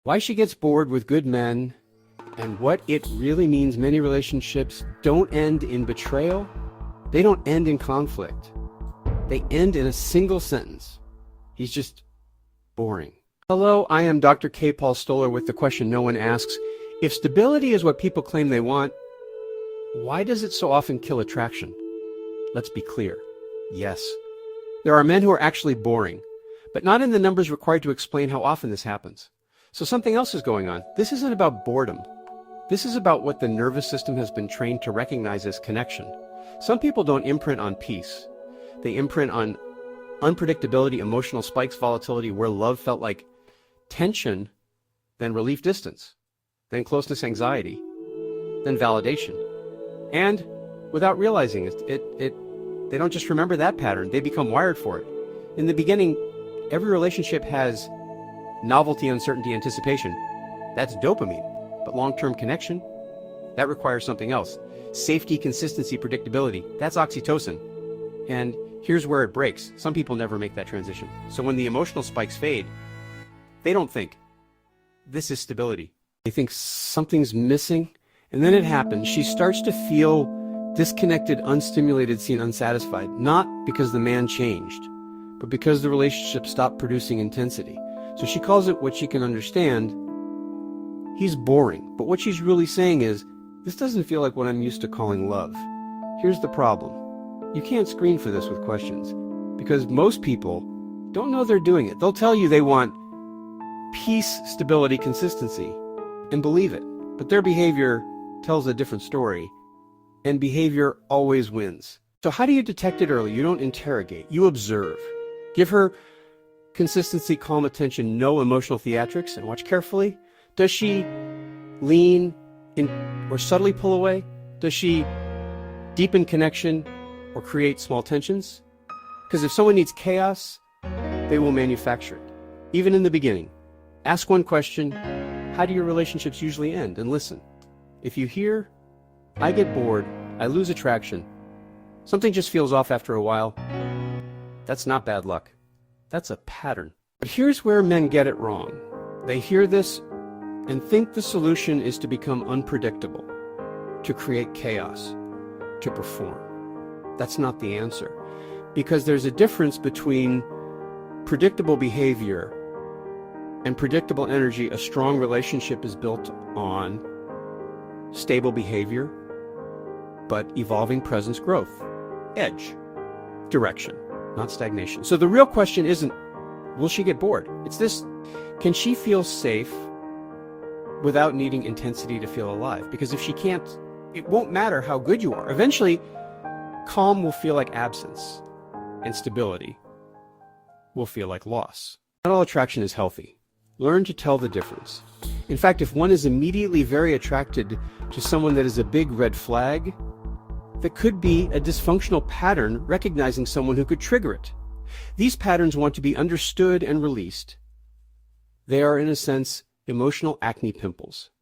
Why she gets bored with good men, and what it really means many relationships don't end in betrayal. They don't end in conflict. They end in a single sentence. He's just boring. Hello, I am Dr. K. Paul Stoller with the question no one asks. If stability is what people claim they want, why does it so often kill attraction? Let's be clear. Yes. There are men who are actually boring, but not in the numbers required to explain how often this happens. So something else is going on. This isn't about boredom. This is about what the nervous system has been trained to recognize as connection. Some people don't imprint on peace. They imprint on unpredictability, emotional spikes, volatility, where love felt like tension, then relief, distance, then closeness, anxiety, then validation. And without realizing it, they don't just remember that pattern, they become wired for it. In the beginning, every relationship has novelty, uncertainty, anticipation. That's dopamine. But long-term connection, that requires something else. Safety, consistency, predictability, that's oxytocin. And here's where it breaks. Some people never make that transition. So when the emotional spikes fade, they don't think, this is stability. They think something's missing, and then it happens. She starts to feel disconnected, unstimulated, seen, unsatisfied, not because the man changed, but because the relationship stopped producing intensity. So she calls it what she can understand. He's boring. But what she's really saying is, this doesn't feel like what I'm used to calling love. Here's the problem. You can't screen for this with questions, because most people don't know they're doing it. They'll tell you they want peace, stability, consistency, and believe it. But their behavior tells a different story, and behavior always wins. So how do you detect it early? You don't interrogate, you observe. Give her consistency, calm attention, no emotional theatrics, and watch carefully. Does she lean in or subtly pull away? Does she deepen connection or create small tensions? Because if someone needs chaos, they will manufacture it. Even in the beginning, ask one question: how do your relationships usually end? And listen. If you hear, I get bored, I lose attraction, something just feels off after a while, that's not bad luck. That's a pattern. But here's where men get it wrong. They hear this and think the solution is to become unpredictable, to create chaos, to perform. That's not the answer. Because there's a difference between predictable behavior and predictable energy. A strong relationship is built on stable behavior, but evolving presence, growth, edge, direction, not stagnation. So the real question isn't, will she get bored? It's this: can she feel safe without needing intensity to feel alive? Because if she can't, it won't matter how good you are. Eventually, calm will feel like absence, and stability will feel like loss. Not all attraction is healthy. Learn to tell the difference. In fact, if one is immediately very attracted to someone that is a big red flag, that could be a dysfunctional pattern recognizing someone who could trigger it. These patterns want to be understood and released. They are, in a sense, emotional acne pimples.